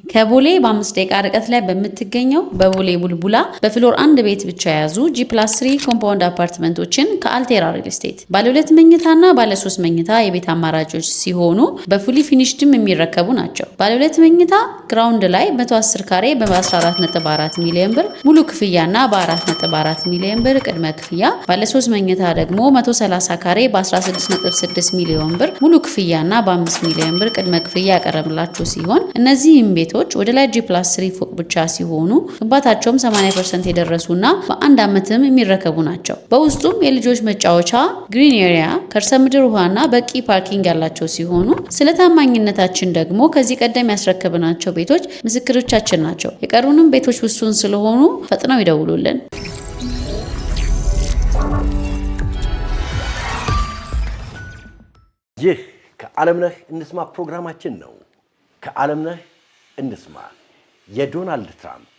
ከቦሌ በ5 ደቂቃ ርቀት ላይ በምትገኘው በቦሌ ቡልቡላ በፍሎር 1 ቤት ብቻ የያዙ G+3 ኮምፓውንድ አፓርትመንቶችን ከአልቴራ ሪል ስቴት ባለ 2 መኝታና ባለ 3 መኝታ የቤት አማራጮች ሲሆኑ በፉሊ ፊኒሽድም የሚረከቡ ናቸው። ባለ 2 መኝታ ግራውንድ ላይ 110 ካሬ በ14.4 ሚሊዮን ብር ሙሉ ክፍያና በ4.4 ሚሊዮን ብር ቅድመ ክፍያ፣ ባለ 3 መኝታ ደግሞ 130 ካሬ በ16.6 ሚሊዮን ብር ሙሉ ክፍያና በ5 ሚሊዮን ብር ቅድመ ክፍያ ያቀረብላችሁ ሲሆን እነዚህም ቤቶች ወደ ላይ G+3 ፎቅ ብቻ ሲሆኑ ግንባታቸውም 80% የደረሱና በአንድ ዓመትም የሚረከቡ ናቸው። በውስጡም የልጆች መጫወቻ፣ ግሪን ኤሪያ፣ ከርሰ ምድር ውሃና በቂ ፓርኪንግ ያላቸው ሲሆኑ ስለ ታማኝነታችን ደግሞ ከዚህ ቀደም ያስረከብናቸው ቤቶች ምስክሮቻችን ናቸው። የቀሩንም ቤቶች ውሱን ስለሆኑ ፈጥነው ይደውሉልን። ይህ ከዓለምነህ እንስማ ፕሮግራማችን ነው። ከዓለምነህ እንስማ የዶናልድ ትራምፕ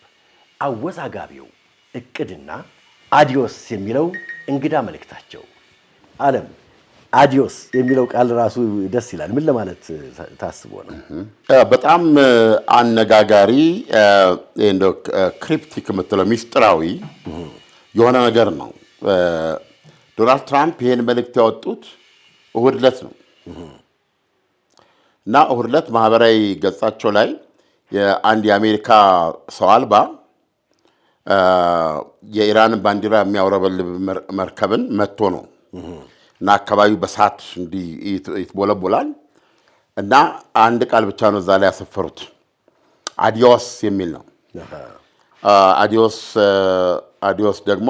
አወዛጋቢው እቅድና አዲዮስ የሚለው እንግዳ መልእክታቸው። ዓለም አዲዮስ የሚለው ቃል ራሱ ደስ ይላል። ምን ለማለት ታስቦ ነው? በጣም አነጋጋሪ እንደው ክሪፕቲክ የምትለው ሚስጥራዊ የሆነ ነገር ነው። ዶናልድ ትራምፕ ይሄን መልእክት ያወጡት እሁድ ዕለት ነው እና እሁድ ዕለት ማህበራዊ ገጻቸው ላይ የአንድ የአሜሪካ ሰው አልባ የኢራንን ባንዲራ የሚያውረበልብ መርከብን መጥቶ ነው እና አካባቢው በሳት እንዲህ ይትቦለቦላል እና አንድ ቃል ብቻ ነው እዛ ላይ ያሰፈሩት፣ አዲዮስ የሚል ነው። አዲዮስ ደግሞ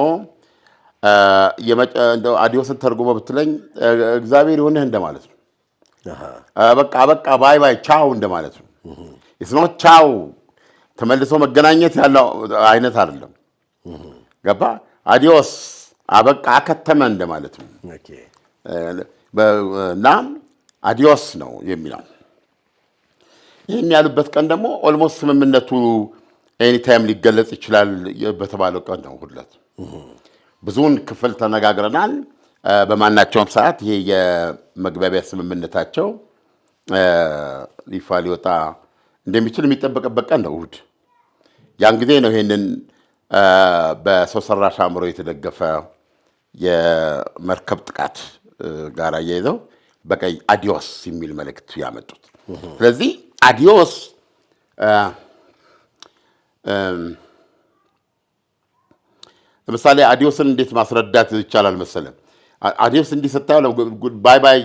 አዲዮስን ተርጉሞ ብትለኝ እግዚአብሔር ይሁንህ እንደማለት ነው። በቃ ባይ ባይ ቻው እንደማለት ነው። ኢስኖ ቻው ተመልሶ መገናኘት ያለው አይነት አይደለም። ገባ? አዲዮስ አበቃ አከተመ እንደማለት ነው። እና አዲዮስ ነው የሚለው። ይህን ያሉበት ቀን ደግሞ ኦልሞስት ስምምነቱ ኤኒታይም ሊገለጽ ይችላል በተባለው ቀን ነው ሁለት ብዙውን ክፍል ተነጋግረናል። በማናቸውም ሰዓት ይሄ የመግባቢያ ስምምነታቸው ይፋ ሊወጣ እንደሚችል የሚጠበቅበት ቀን ነው እሑድ። ያን ጊዜ ነው ይሄንን በሰው ሰራሽ አእምሮ የተደገፈ የመርከብ ጥቃት ጋር አያይዘው በቀይ አዲዮስ የሚል መልእክት ያመጡት። ስለዚህ አዲዮስ ለምሳሌ አዲዮስን እንዴት ማስረዳት ይቻላል መሰለህ? አዲዮስ እንዲህ ስታየው ባይ ባይ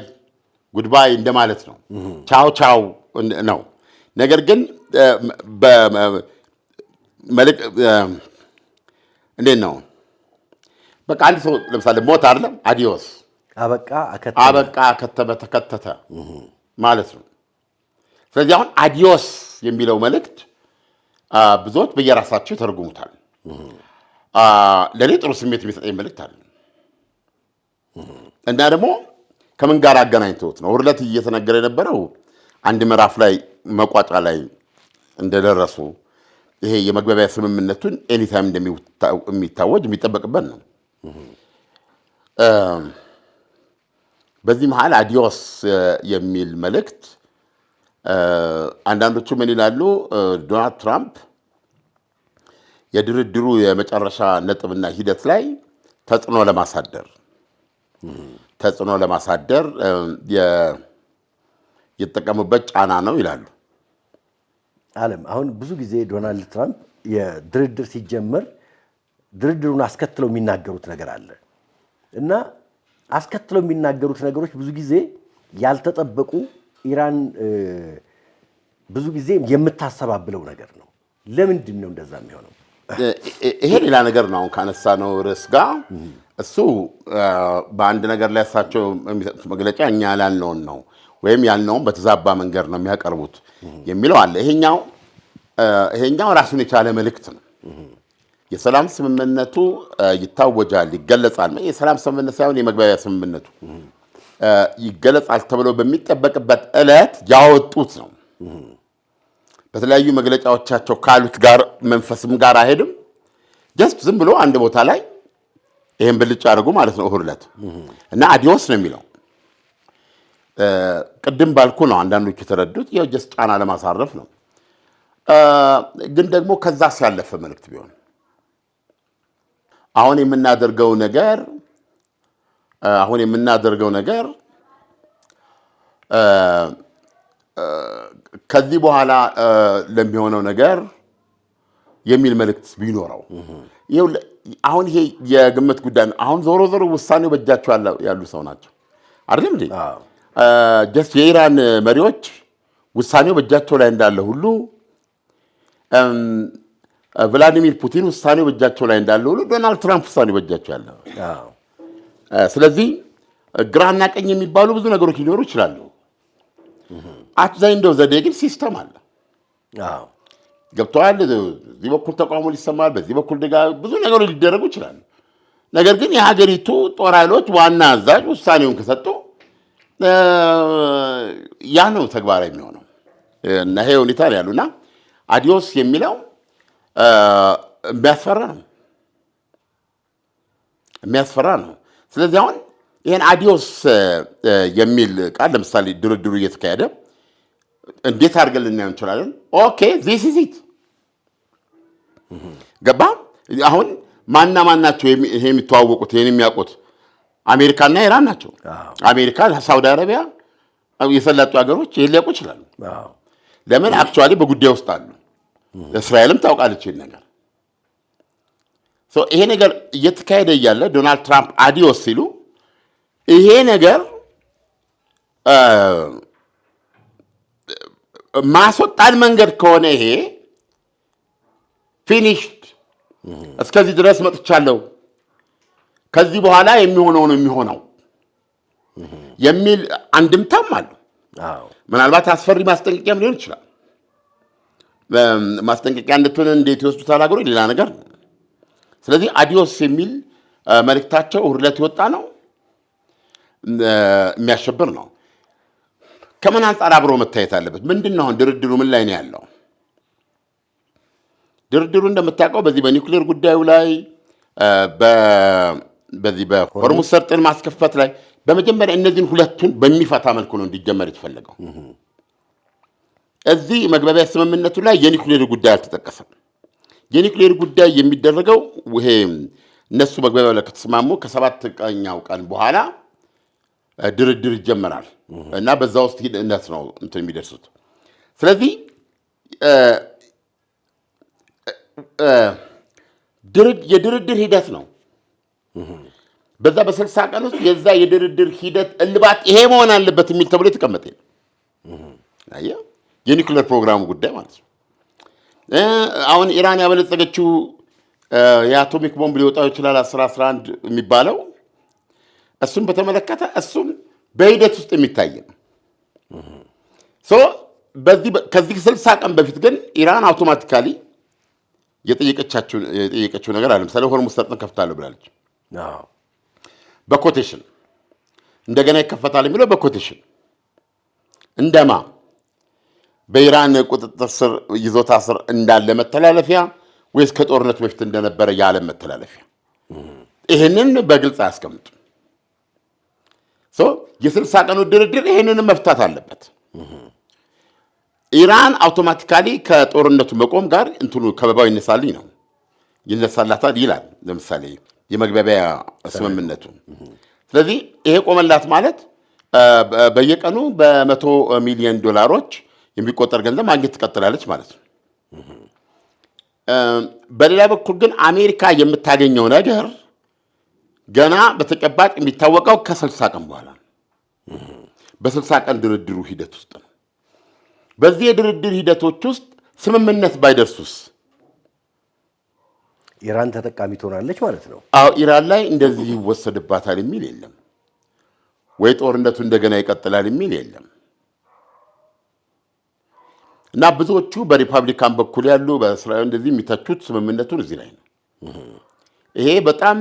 ጉድባይ እንደማለት ነው። ቻው ቻው ነው። ነገር ግን እንዴት ነው? በቃ አንድ ሰው ለምሳሌ ሞት አይደለም አዲዮስ አበቃ አከተመ ተከተተ ማለት ነው። ስለዚህ አሁን አዲዮስ የሚለው መልእክት ብዙዎች በየራሳቸው ይተረጉሙታል። ለኔ ጥሩ ስሜት የሚሰጠኝ መልእክት አለ እና ደግሞ ከምን ጋር አገናኝተውት ነው ሁለት እየተነገረ የነበረው አንድ ምዕራፍ ላይ መቋጫ ላይ እንደደረሱ ይሄ የመግባቢያ ስምምነቱን ኤኒታይም እንደሚታወጅ የሚጠበቅበት ነው። በዚህ መሃል አዲዮስ የሚል መልእክት አንዳንዶቹ ምን ይላሉ? ዶናልድ ትራምፕ የድርድሩ የመጨረሻ ነጥብና ሂደት ላይ ተጽዕኖ ለማሳደር የተጠቀሙበት ጫና ነው ይላሉ። ዓለም አሁን ብዙ ጊዜ ዶናልድ ትራምፕ የድርድር ሲጀመር ድርድሩን አስከትለው የሚናገሩት ነገር አለ እና አስከትለው የሚናገሩት ነገሮች ብዙ ጊዜ ያልተጠበቁ ኢራን ብዙ ጊዜ የምታሰባብለው ነገር ነው። ለምንድን ነው እንደዛ የሚሆነው? ይሄ ሌላ ነገር ነው። አሁን ካነሳነው ርዕስ ጋር እሱ በአንድ ነገር ላይ እሳቸው የሚሰጡት መግለጫ እኛ ያልነውን ነው ወይም ያልነውን በተዛባ መንገድ ነው የሚያቀርቡት የሚለው አለ። ይሄኛው ራሱን የቻለ መልእክት ነው። የሰላም ስምምነቱ ይታወጃል፣ ይገለጻል። የሰላም ስምምነት ሳይሆን የመግባቢያ ስምምነቱ ይገለጻል ተብሎ በሚጠበቅበት ዕለት ያወጡት ነው። በተለያዩ መግለጫዎቻቸው ካሉት ጋር መንፈስም ጋር አይሄድም። ጀስት ዝም ብሎ አንድ ቦታ ላይ ይሄን ብልጭ አድርጉ ማለት ነው እሑድ ዕለት እና አዲዮስ ነው የሚለው። ቅድም ባልኩ ነው አንዳንዶቹ የተረዱት ያው ጀስት ጫና ለማሳረፍ ነው። ግን ደግሞ ከዛ ሲያለፈ መልእክት ቢሆን አሁን የምናደርገው ነገር ከዚህ በኋላ ለሚሆነው ነገር የሚል መልእክት ቢኖረው አሁን ይሄ የግምት ጉዳይ ነው። አሁን ዞሮ ውሳኔው በእጃቸው ያሉ ሰው ናቸው አይደል እንዴ? ጀስት የኢራን መሪዎች ውሳኔው በእጃቸው ላይ እንዳለ ሁሉ ቭላዲሚር ፑቲን ውሳኔው በእጃቸው ላይ እንዳለ ሁሉ ዶናልድ ትራምፕ ውሳኔው በእጃቸው ያለ። ስለዚህ ግራና ቀኝ የሚባሉ ብዙ ነገሮች ሊኖሩ ይችላሉ። አትዛይንዶ ዘዴ ግን ሲስተም አለ። ገብተዋል። እዚህ በኩል ተቃውሞ ሊሰማል፣ በዚህ በኩል ብዙ ነገሮች ሊደረጉ ይችላሉ። ነገር ግን የሀገሪቱ ጦር ኃይሎች ዋና አዛዥ ውሳኔውን ከሰጡ ያ ነው ተግባራዊ የሚሆነው እና ይሄ ሁኔታ ነው ያሉና አዲዮስ የሚለው የሚያስፈራ ነው። ስለዚህ አሁን ይሄን አዲዮስ የሚል ቃል ለምሳሌ ድርድሩ እየተካሄደ እንዴት አድርገን ልናየው እንችላለን? ኦኬ ዚስ ኢዝ ኢት ገባ። አሁን ማን ናቸው ይሄ የሚተዋወቁት? ይሄን የሚያውቁት አሜሪካና ኢራን ናቸው። አሜሪካ፣ ሳውዲ አረቢያ፣ የሰላጡ ሀገሮች ይሄን ሊያውቁ ይችላሉ። ለምን አክቹዋሊ በጉዳይ ውስጥ አሉ። እስራኤልም ታውቃለች ይሄን ነገር። ይሄ ነገር እየተካሄደ እያለ ዶናልድ ትራምፕ አዲዮስ ሲሉ ይሄ ነገር ማስወጣን መንገድ ከሆነ ይሄ ፊኒሽድ እስከዚህ ድረስ መጥቻለሁ፣ ከዚህ በኋላ የሚሆነው ነው የሚሆነው የሚል አንድምታም አለው። ምናልባት አስፈሪ ማስጠንቀቂያም ሊሆን ይችላል። ማስጠንቀቂያ እንድትሆን እንዴት ይወስዱታል ሀገሮች ሌላ ነገር ነው። ስለዚህ አዲዮስ የሚል መልእክታቸው ውርለት ይወጣ ነው፣ የሚያሸብር ነው። ከምን አንጻር አብሮ መታየት አለበት? ምንድን ነው ድርድሩ ምን ላይ ነው ያለው? ድርድሩ እንደምታውቀው በዚህ በኒውክሌር ጉዳዩ ላይ በዚህ በሆርሙዝ ሰርጥን ማስከፈት ላይ በመጀመሪያ እነዚህን ሁለቱን በሚፈታ መልኩ ነው እንዲጀመር የተፈለገው። እዚህ መግባቢያ ስምምነቱ ላይ የኒውክሌር ጉዳይ አልተጠቀሰም። የኒውክሌር ጉዳይ የሚደረገው ይሄ እነሱ መግባቢያው ላይ ከተስማሙ ከ7ኛው ቀን በኋላ ድርድር ይጀመራል እና በዛ ውስጥ ሂደት ነው እንትን የሚደርሱት። ስለዚህ የድርድር ሂደት ነው። በዛ በ60 ቀን ውስጥ የዛ የድርድር ሂደት እልባት ይሄ መሆን አለበት የሚል ተብሎ የተቀመጠ ነው። አየህ የኒውክሌር ፕሮግራሙ ጉዳይ ማለት ነው። አሁን ኢራን ያበለጸገችው የአቶሚክ ቦምብ ሊወጣው ይችላል 1011 የሚባለው እሱን በተመለከተ እሱም በሂደት ውስጥ የሚታይ ነው። ከዚህ 60 ቀን በፊት ግን ኢራን አውቶማቲካሊ የጠየቀችው ነገር አለ። ለምሳሌ ሆርሙዝ ሰርጥን ከፍታለሁ ብላለች። በኮቴሽን እንደገና ይከፈታል የሚለው በኮቴሽን እንደማ በኢራን ቁጥጥር ስር ይዞታ ስር እንዳለ መተላለፊያ ወይስ ከጦርነቱ በፊት እንደነበረ የዓለም መተላለፊያ? ይህንን በግልጽ አያስቀምጡም። የ60 ቀኑ ድርድር ይህንን መፍታት አለበት። ኢራን አውቶማቲካሊ ከጦርነቱ መቆም ጋር እንትኑ ከበባው ይነሳልኝ ነው ይነሳላታል ይላል ለምሳሌ የመግባቢያ ስምምነቱ። ስለዚህ ይሄ ቆመላት ማለት በየቀኑ በ100 ሚሊዮን ዶላሮች የሚቆጠር ገንዘብ ማግኘት ትቀጥላለች ማለት ነው። በሌላ በኩል ግን አሜሪካ የምታገኘው ነገር ገና በተጨባጭ የሚታወቀው ከ60 ቀን በኋላ በ60 ቀን ድርድሩ ሂደት ውስጥ ነው። በዚህ የድርድር ሂደቶች ውስጥ ስምምነት ባይደርሱስ ኢራን ተጠቃሚ ትሆናለች ማለት ነው። አዎ ኢራን ላይ እንደዚህ ይወሰድባታል የሚል የለም ወይ ጦርነቱ እንደገና ይቀጥላል የሚል የለም። እና ብዙዎቹ በሪፐብሊካን በኩል ያሉ በእስራኤል እንደዚህ የሚተቹት ስምምነቱን እዚህ ላይ ነው። ይሄ በጣም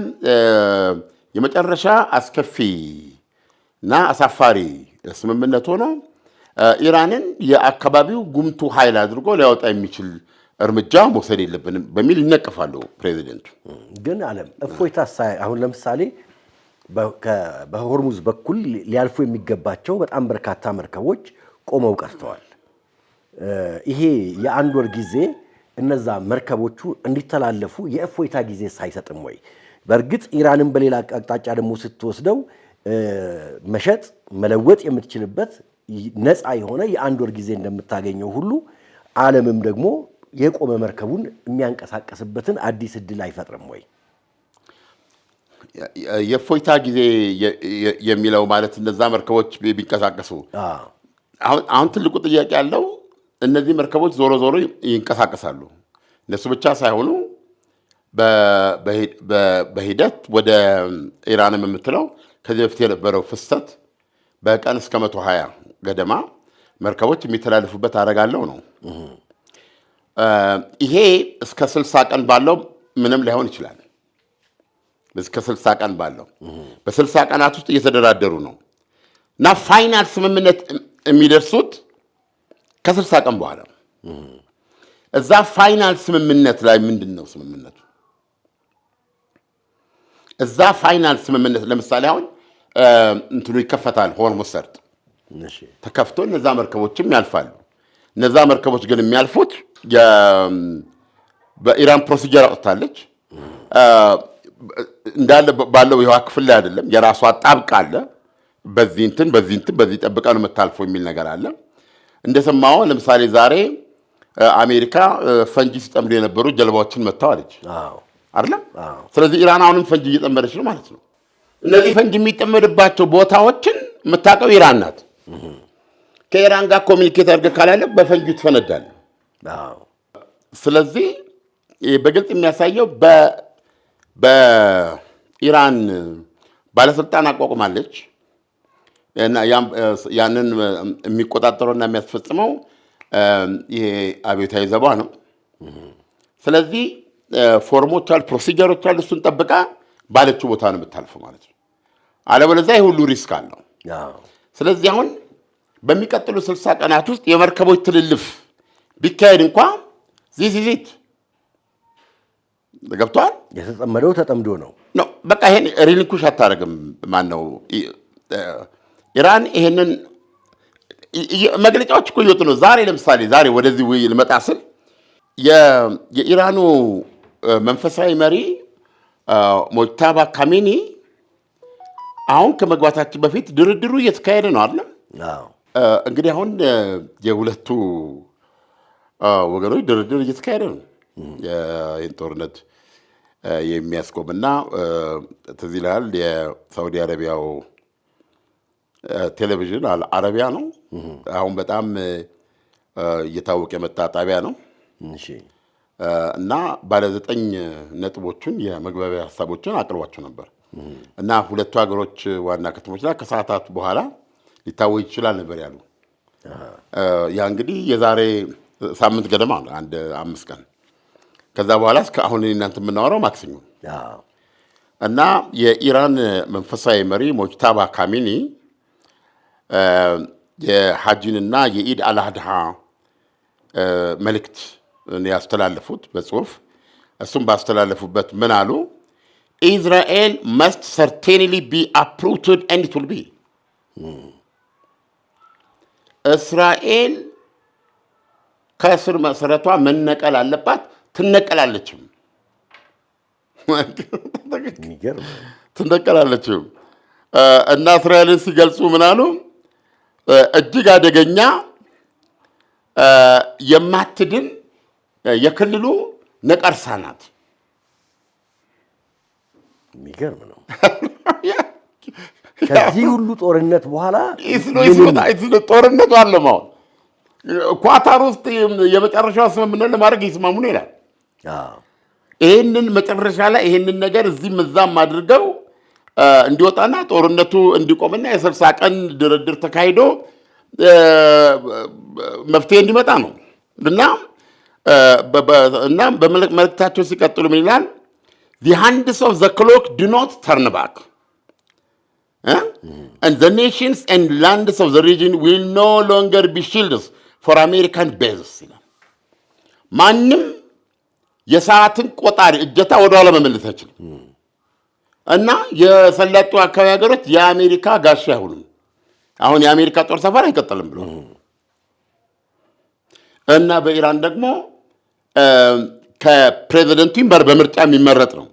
የመጨረሻ አስከፊ እና አሳፋሪ ስምምነት ሆኖ ኢራንን የአካባቢው ጉምቱ ኃይል አድርጎ ሊያወጣ የሚችል እርምጃ መውሰድ የለብንም በሚል ይነቀፋሉ ፕሬዚደንቱ። ግን ዓለም እፎይታ አሁን ለምሳሌ በሆርሙዝ በኩል ሊያልፉ የሚገባቸው በጣም በርካታ መርከቦች ቆመው ቀርተዋል። ይሄ የአንድ ወር ጊዜ እነዛ መርከቦቹ እንዲተላለፉ የእፎይታ ጊዜ ሳይሰጥም ወይ? በእርግጥ ኢራንን በሌላ አቅጣጫ ደግሞ ስትወስደው መሸጥ መለወጥ የምትችልበት ነፃ የሆነ የአንድ ወር ጊዜ እንደምታገኘው ሁሉ ዓለምም ደግሞ የቆመ መርከቡን የሚያንቀሳቀስበትን አዲስ እድል አይፈጥርም ወይ? የእፎይታ ጊዜ የሚለው ማለት እነዛ መርከቦች ቢንቀሳቀሱ አሁን ትልቁ ጥያቄ ያለው እነዚህ መርከቦች ዞሮ ዞሮ ይንቀሳቀሳሉ። እነሱ ብቻ ሳይሆኑ በሂደት ወደ ኢራንም የምትለው ከዚህ በፊት የነበረው ፍሰት በቀን እስከ 120 ገደማ መርከቦች የሚተላለፉበት አደርጋለሁ ነው። ይሄ እስከ 60 ቀን ባለው ምንም ላይሆን ይችላል። እስከ 60 ቀን ባለው በ60 ቀናት ውስጥ እየተደራደሩ ነው እና ፋይናል ስምምነት የሚደርሱት ከ60 ቀን በኋላ እዛ ፋይናል ስምምነት ላይ ምንድን ነው ስምምነቱ? እዛ ፋይናል ስምምነት ለምሳሌ አሁን እንትኑ ይከፈታል፣ ሆርሙዝ ሰርጥ ተከፍቶ እነዛ መርከቦችም ያልፋሉ። እነዛ መርከቦች ግን የሚያልፉት በኢራን ፕሮሲጀር አውጥታለች። እንዳለ ባለው የውሃ ክፍል ላይ አይደለም፣ የራሷ ጣብቃ አለ። በዚህ ጠብቃ ነው የምታልፈው የሚል ነገር አለ። እንደሰማው ለምሳሌ ዛሬ አሜሪካ ፈንጂ ሲጠምዱ የነበሩ ጀልባዎችን መታዋለች አይደለም። ስለዚህ ኢራን አሁንም ፈንጂ እየጠመደች ነው ማለት ነው። እነዚህ ፈንጂ የሚጠመድባቸው ቦታዎችን የምታውቀው ኢራን ናት። ከኢራን ጋር ኮሚኒኬት አድርገህ ካላለ በፈንጂ ትፈነዳለህ። ስለዚህ በግልጽ የሚያሳየው በኢራን ባለስልጣን አቋቁማለች እና ያንን የሚቆጣጠረውና የሚያስፈጽመው ይሄ አብዮታዊ ዘቧ ነው። ስለዚህ ፎርሞች አሉ፣ ፕሮሲጀሮች አሉ። እሱን ጠብቃ ባለችው ቦታ ነው የምታልፈው ማለት ነው። አለበለዚያ ይህ ሁሉ ሪስክ አለው። ስለዚህ አሁን በሚቀጥሉ 60 ቀናት ውስጥ የመርከቦች ትልልፍ ቢካሄድ እንኳ ዚት ገብቷል። የተጠመደው ተጠምዶ ነው። በቃ ይሄን ሪሊንኩሽ አታደርግም። ማን ነው ኢራን ይሄንን መግለጫዎች እኮ እየወጡ ነው። ዛሬ ወደዚህ ውይይት ልመጣ ስል የኢራኑ መንፈሳዊ መሪ ሞጅታባ ካሜኒ አሁን ከመግባታችን በፊት ድርድሩ እየተካሄደ ነው አይደል? እንግዲህ አሁን የሁለቱ ወገኖች ድርድር እየተካሄደ ነው። ይህን ጦርነት የሚያስቆምና ትዝ ይልሃል የሳውዲ አረቢያው ቴሌቪዥን አረቢያ ነው አሁን በጣም እየታወቀ የመጣ ጣቢያ ነው እና ባለ 9 ነጥቦችን የመግባቢያ ሀሳቦችን አቅርቧቸው ነበር እና ሁለቱ ሀገሮች ዋና ከተሞች ላይ ከሰዓታት በኋላ ሊታወጅ ይችላል ነበር ያሉ። ያ እንግዲህ የዛሬ ሳምንት ገደማ ነው፣ 5 ቀን ከዛ በኋላ እስከ አሁን እናንተ የምናወራው ማክሰኞ እና የኢራን መንፈሳዊ መሪ ሞጅታባ ካሜኒ የሐጂንና የኢድ አልአድሃ መልእክት ያስተላለፉት በጽሁፍ እሱም ባስተላለፉበት ምን አሉ? ኢዝራኤል መስት ሰርቴንሊ ቢ አፕሩትድ ኤንድ ኢት ዊል ቢ እስራኤል ከስር መሰረቷ መነቀል አለባት፣ ትነቀላለችም። ትነቀላለችም እና እስራኤልን ሲገልጹ ምን አሉ? እጅግ አደገኛ የማትድን የክልሉ ነቀርሳ ናት። የሚገርም ነው። ከዚህ ሁሉ ጦርነት በኋላ ጦርነቱ አለማው ኳታር ውስጥ የመጨረሻው ስምምነት ለማድረግ ይስማሙ ነው ይላል። ይህንን መጨረሻ ላይ ይህንን ነገር እዚህም እዛም አድርገው እንዲወጣና ጦርነቱ እንዲቆምና የ60 ቀን ድርድር ተካሂዶ መፍትሄ እንዲመጣ ነው እና በመልእክታቸው ሲቀጥሉ ምን ይላል? The hands of the clock do not turn back. And the nations and lands of the region will no longer be shields for American bases. ማንም የሰዓትን ቆጣሪ እጀታ ወደ ኋላ መመለስ አይችልም እና የሰለጡ አካባቢ ሀገሮች የአሜሪካ ጋሻ አይሆኑም። አሁን የአሜሪካ ጦር ሰፈር አይቀጥልም ብሎ እና በኢራን ደግሞ ከፕሬዚደንቱ በምርጫ የሚመረጥ ነው።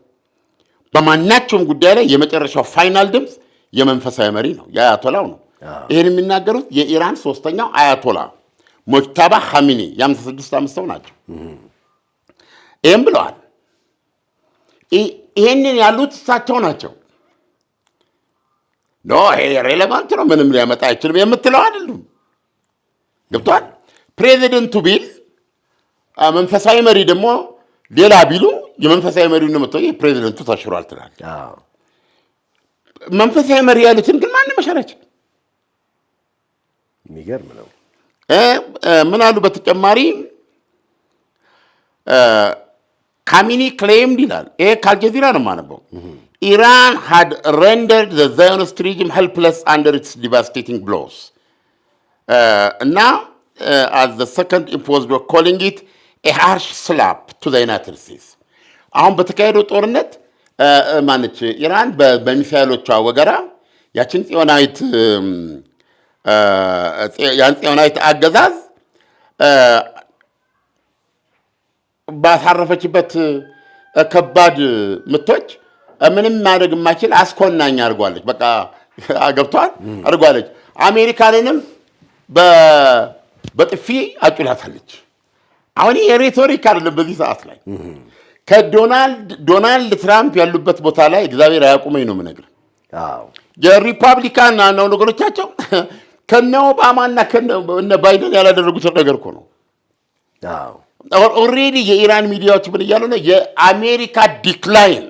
በማናቸውም ጉዳይ ላይ የመጨረሻው ፋይናል ድምፅ የመንፈሳዊ መሪ ነው፣ የአያቶላው ነው። ይህን የሚናገሩት የኢራን ሶስተኛው አያቶላ ሞጅታባ ኻሚኒ የ56 ዓመት ሰው ናቸው። ይህም ብለዋል። ይህንን ያሉት እሳቸው ናቸው። ይሄ ሬሌቫንት ነው፣ ምንም ሊያመጣ አይችልም የምትለው አይደሉም። ገብቷል። ፕሬዚደንቱ ቢል መንፈሳዊ መሪ ደግሞ ሌላ ቢሉ የመንፈሳዊ መሪውን ነው መጥቶ ፕሬዚደንቱ ተሽሯል ትላል። መንፈሳዊ መሪ ያሉትን ግን ማንም መሻላቸው የሚገርም ነው። ምን አሉ በተጨማሪ ካሚኒ ክሌምድ ይላል። ይሄ ከአልጀዚራ ነው የማነበው። ኢራን had rendered the Zionist regime helpless under its devastating blows እና as the second imposed were calling it a harsh slap to the United States። አሁን በተካሄደው ጦርነት ማነች ኢራን በሚሳኤሎቿ ወገራ ያችን ጽዮናዊት አገዛዝ ባሳረፈችበት ከባድ ምቶች ምንም ማድረግ የማይችል አስኮናኝ አድርጓለች። በቃ ገብቷል አድርጓለች። አሜሪካንንም በጥፊ አጭላታለች። አሁን የሬቶሪክ አይደለም። በዚህ ሰዓት ላይ ከዶናልድ ትራምፕ ያሉበት ቦታ ላይ እግዚአብሔር አያቁመኝ ነው የምነግርህ። የሪፐብሊካን ነው ነገሮቻቸው ከነ ኦባማና ከነ ባይደን ያላደረጉት ነገር እኮ ነው። ኦልሬዲ የኢራን ሚዲያዎች ምን እያሉ ነው? የአሜሪካ ዲክላይን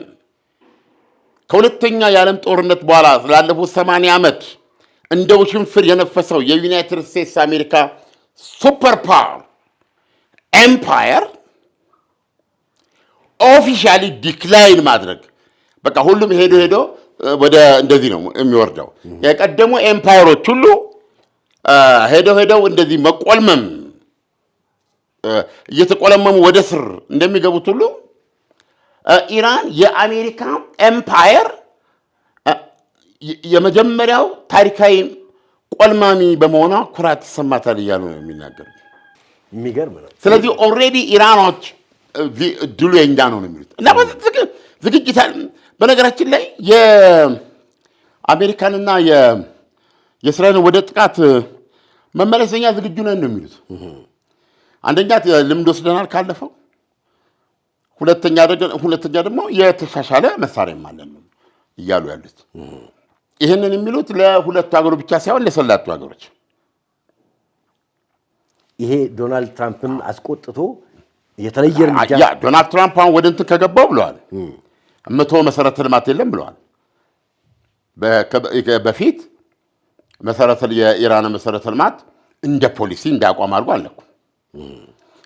ከሁለተኛ የዓለም ጦርነት በኋላ ላለፉት 80 ዓመት እንደ ውሽንፍር የነፈሰው የዩናይትድ ስቴትስ አሜሪካ ሱፐር ፓወር ኤምፓየር ኦፊሻሊ ዲክላይን ማድረግ በቃ ሁሉም ሄዶ ወደ እንደዚህ ነው የሚወርደው። የቀደሙ ኤምፓየሮች ሁሉ ሄደው እንደዚህ መቆልመም እየተቆለመሙ ወደ ስር እንደሚገቡት ሁሉ ኢራን የአሜሪካ ኤምፓየር የመጀመሪያው ታሪካዊ ቆልማሚ በመሆኗ ኩራት ይሰማታል እያሉ ነው የሚናገሩት። የሚገርም ነው። ስለዚህ ኦልሬዲ ኢራኖች ድሉ የእኛ ነው የሚሉት እና ዝግጅት በነገራችን ላይ የአሜሪካንና የእስራኤልን ወደ ጥቃት መመለሰኛ ዝግጁ ነን ነው የሚሉት። አንደኛ ልምድ ወስደናል ካለፈው፣ ሁለተኛ ደግሞ የተሻሻለ መሳሪያም አለን ነው እያሉ ያሉት። ይህንን የሚሉት ለሁለቱ ሀገሮች ብቻ ሳይሆን ለሰላቱ ሀገሮች። ይሄ ዶናልድ ትራምፕን አስቆጥቶ የተለየ እርምጃ ዶናልድ ትራምፕ አሁን ወደ እንትን ከገባው ብለዋል 100 መሰረተ ልማት የለም ብለዋል። በፊት የኢራን መሰረተ ልማት እንደ ፖሊሲ እንደ አቋም አድርጎ አልነኩም።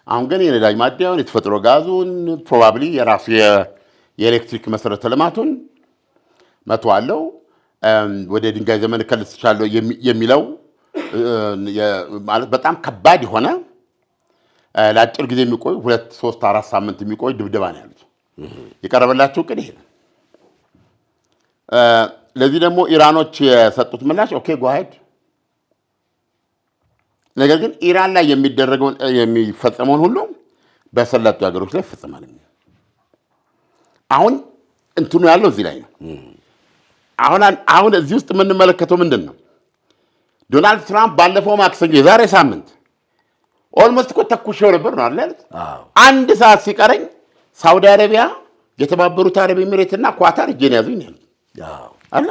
አሁን ግን የነዳጅ ማደያውን የተፈጥሮ ጋዙን ፕሮባብሊ የራሱ የኤሌክትሪክ መሰረተ ልማቱን መቶ አለው። ወደ ድንጋይ ዘመን ከልስቻለሁ የሚለው ማለት በጣም ከባድ የሆነ ለአጭር ጊዜ የሚቆይ 2 3 4 ሳምንት የሚቆይ ድብደባ ነው ያሉት። የቀረበላቸው ቅድ ይሄ ነው። ለዚህ ደግሞ ኢራኖች የሰጡት ምላሽ ኦኬ ጎ አሄድ። ነገር ግን ኢራን ላይ የሚፈጸመውን ሁሉ በሰላቱ ሀገሮች ላይ ይፈጸማል። አሁን እንትኑ ያለው እዚህ ላይ ነው። አሁን እዚህ ውስጥ የምንመለከተው ምንድን ነው? ዶናልድ ትራምፕ ባለፈው ማክሰኞ የዛሬ ሳምንት ኦልሞስት እኮ ተኩሼው ነበር ነው አይደል? አንድ ሰዓት ሲቀረኝ ሳውዲ አረቢያ፣ የተባበሩት አረብ ኤሚሬትና ኳታር እጄን ያዙኝ ነው አይደል?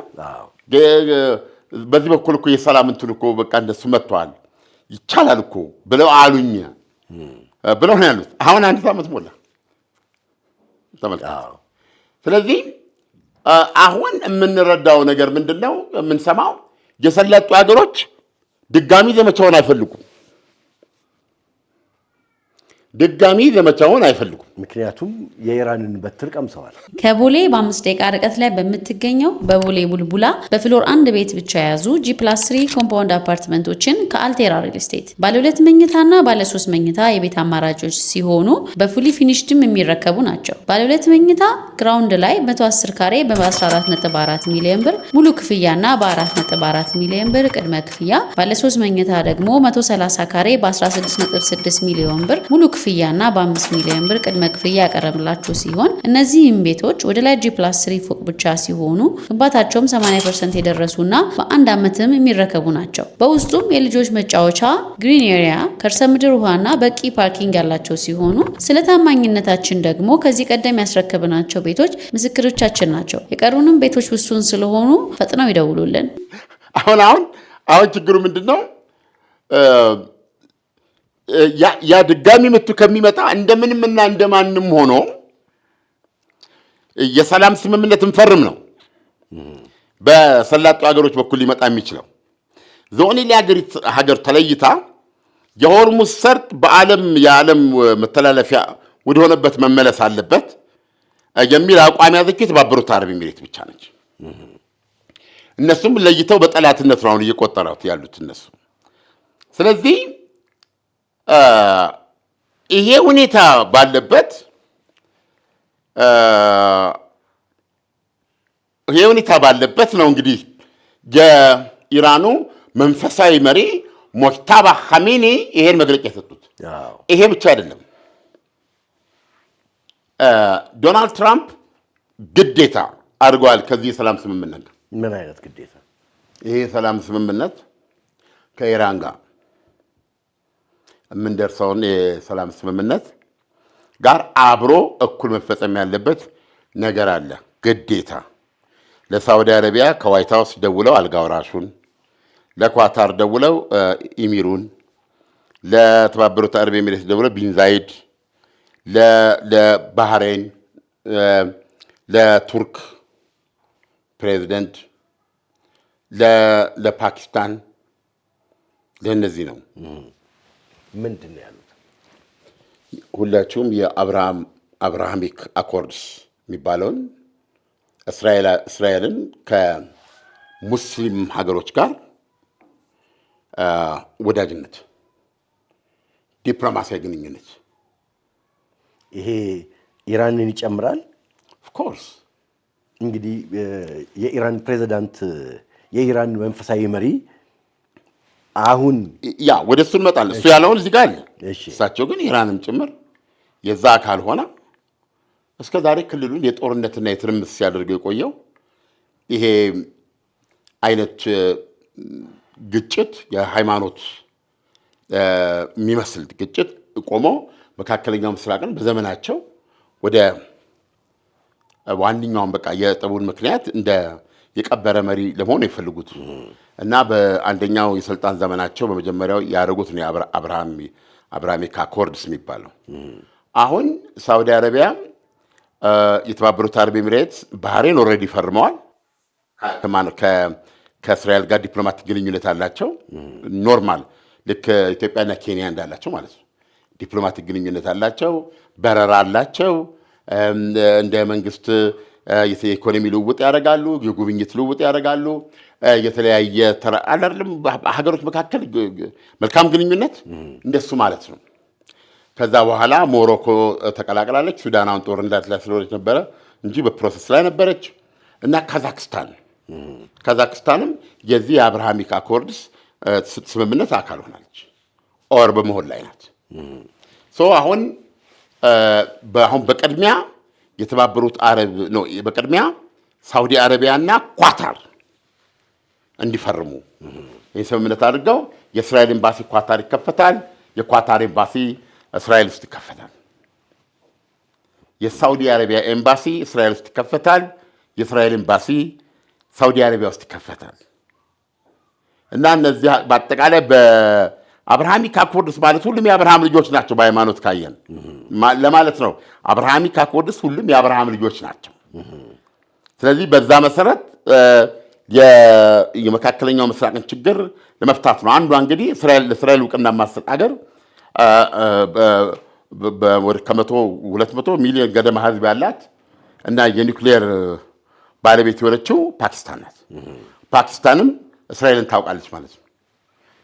በዚህ በኩል እኮ የሰላም እንትን እኮ በቃ እንደሱ መጥተዋል ይቻላል እኮ ብለው አሉኝ ብለው ነው ያሉት። አሁን አንድ ዓመት ሞላ ተመልከቱ። ስለዚህ አሁን የምንረዳው ነገር ምንድነው? የምንሰማው የሰለጡ ሀገሮች ድጋሚ ዘመቻውን አይፈልጉም። ድጋሚ ዘመቻውን አይፈልጉም። ምክንያቱም የኢራንን በትር ቀምሰዋል። ከቦሌ በ5 ደቂቃ ርቀት ላይ በምትገኘው በቦሌ ቡልቡላ በፍሎር አንድ ቤት ብቻ የያዙ G+3 ኮምፓውንድ አፓርትመንቶችን ከአልቴራ ሪል ስቴት ባለ 2 መኝታና ባለ 3 መኝታ የቤት አማራጮች ሲሆኑ በፉሊ ፊኒሽድም የሚረከቡ ናቸው። ባለ 2 መኝታ ግራውንድ ላይ 110 ካሬ በ14.4 ሚሊዮን ብር ሙሉ ክፍያና በ4.4 ሚሊዮን ብር ቅድመ ክፍያ፣ ባለ 3 መኝታ ደግሞ 130 ካሬ በ16.6 ሚሊዮን ብር ሙሉ ክፍያና በ5 ሚሊዮን ብር ቅድመ ክፍያ ያቀረብላችሁ ሲሆን እነዚህም ቤቶች ወደ ላይ G+3 ፎቅ ብቻ ሲሆኑ ግንባታቸውም 80% የደረሱና በአንድ ዓመትም የሚረከቡ ናቸው። በውስጡም የልጆች መጫወቻ፣ ግሪን ኤሪያ፣ ከርሰ ምድር ውሃና በቂ ፓርኪንግ ያላቸው ሲሆኑ ስለ ታማኝነታችን ደግሞ ከዚህ ቀደም ያስረከብናቸው ቤቶች ምስክሮቻችን ናቸው። የቀሩንም ቤቶች ውሱን ስለሆኑ ፈጥነው ይደውሉልን። አሁን ችግሩ ምንድነው? ያ ድጋሚ ምቱ ከሚመጣ እንደምንምና እንደማንም ሆኖ የሰላም ስምምነት እንፈርም ነው በሰላጡ ሀገሮች በኩል ሊመጣ የሚችለው። ዞኔ ሀገር ተለይታ የሆርሙዝ ሰርጥ የዓለም መተላለፊያ ወደሆነበት መመለስ አለበት የሚል አቋም ያዘችው የተባበሩት አረብ ኤሚሬት ብቻ ነች። እነሱም ለይተው በጠላትነት ነው አሁን እየቆጠሩት ያሉት እነሱ። ስለዚህ ይሄ ሁኔታ ባለበት ነው እንግዲህ የኢራኑ መንፈሳዊ መሪ ሞጅተባ ኻሜኒ ይሄን መግለጫ የሰጡት። ይሄ ብቻ አይደለም። ዶናልድ ትራምፕ ግዴታ አድርገዋል ከዚህ የሰላም ስምምነት። ምን አይነት ግዴታ? ይሄ የሰላም ስምምነት ከኢራን ጋር የምንደርሰውን የሰላም ስምምነት ጋር አብሮ እኩል መፈጸም ያለበት ነገር አለ። ግዴታ ለሳውዲ አረቢያ ከዋይት ሃውስ ደውለው አልጋ ወራሹን፣ ለኳታር ደውለው ኢሚሩን፣ ለተባበሩት አረብ ኤሚሬትስ ደውለው ቢን ዛይድ፣ ለባህሬን፣ ለቱርክ ፕሬዚደንት፣ ለፓኪስታን፣ ለእነዚህ ነው። ምንድን ነው ያሉት? ሁላችሁም የአብርሃሚክ አኮርድስ የሚባለውን እስራኤልን ከሙስሊም ሀገሮች ጋር ወዳጅነት፣ ዲፕሎማሲያዊ ግንኙነት ይሄ ኢራንን ይጨምራል። ኦፍኮርስ እንግዲህ የኢራን ፕሬዚዳንት የኢራን መንፈሳዊ መሪ አሁን ወደ እሱ እንመጣለን። እሱ ያለውን እዚህ ጋር አለ። እሳቸው ግን ኢራንም ጭምር የዛ አካል ሆና እስከ ዛሬ ክልሉን የጦርነትና የትርምስ ሲያደርገው የቆየው ይሄ አይነት ግጭት፣ የሃይማኖት የሚመስል ግጭት ቆሞ መካከለኛው ምስራቅን በዘመናቸው ወደ ዋንኛውን በቃ የጠቡን ምክንያት እንደ የቀበረ መሪ ለመሆን የፈልጉት እና በአንደኛው የስልጣን ዘመናቸው በመጀመሪያው ያደረጉት ነው አብርሃሚክ አኮርድስ የሚባለው። አሁን ሳውዲ አረቢያ፣ የተባበሩት አረብ ኤሚሬትስ፣ ባህሬን ኦልሬዲ ፈርመዋል። ከእስራኤል ጋር ዲፕሎማቲክ ግንኙነት አላቸው። ኖርማል ልክ ኢትዮጵያና ኬንያ እንዳላቸው ማለት ነው። ዲፕሎማቲክ ግንኙነት አላቸው፣ በረራ አላቸው። እንደ መንግስት የኢኮኖሚ ልውውጥ ያደርጋሉ፣ የጉብኝት ልውውጥ ያደርጋሉ። የተለያየ አይደለም ሀገሮች መካከል መልካም ግንኙነት እንደሱ ማለት ነው። ከዛ በኋላ ሞሮኮ ተቀላቅላለች። ሱዳናውን ጦርነት ላይ ስለሆነች ነበረ እንጂ በፕሮሰስ ላይ ነበረች። እና ካዛክስታንም የዚህ የአብርሃሚክ አኮርድስ ስምምነት አካል ሆናለች፣ ኦር በመሆን ላይ ናት። አሁን በቅድሚያ የተባበሩት አረብ ነው በቅድሚያ ሳውዲ አረቢያና ኳታር እንዲፈርሙ ይህ ስምምነት አድርገው የእስራኤል ኤምባሲ ኳታር ይከፈታል፣ የኳታር ኤምባሲ እስራኤል ውስጥ ይከፈታል። የሳውዲ አረቢያ ኤምባሲ እስራኤል ውስጥ ይከፈታል፣ የእስራኤል ኤምባሲ ሳውዲ አረቢያ ውስጥ ይከፈታል። እና እነዚህ በአጠቃላይ በአብርሃሚክ አኮርድስ ማለት ሁሉም የአብርሃም ልጆች ናቸው። በሃይማኖት ካየን ለማለት ነው። አብርሃሚክ አኮርድስ ሁሉም የአብርሃም ልጆች ናቸው። ስለዚህ በዛ መሰረት የመካከለኛው ምስራቅን ችግር ለመፍታት ነው። አንዷ እንግዲህ ለእስራኤል እውቅና ማሰጥ ሀገር ከ200 ሚሊዮን ገደማ ህዝብ ያላት እና የኒውክሌር ባለቤት የሆነችው ፓኪስታን ናት። ፓኪስታንም እስራኤልን ታውቃለች ማለት ነው።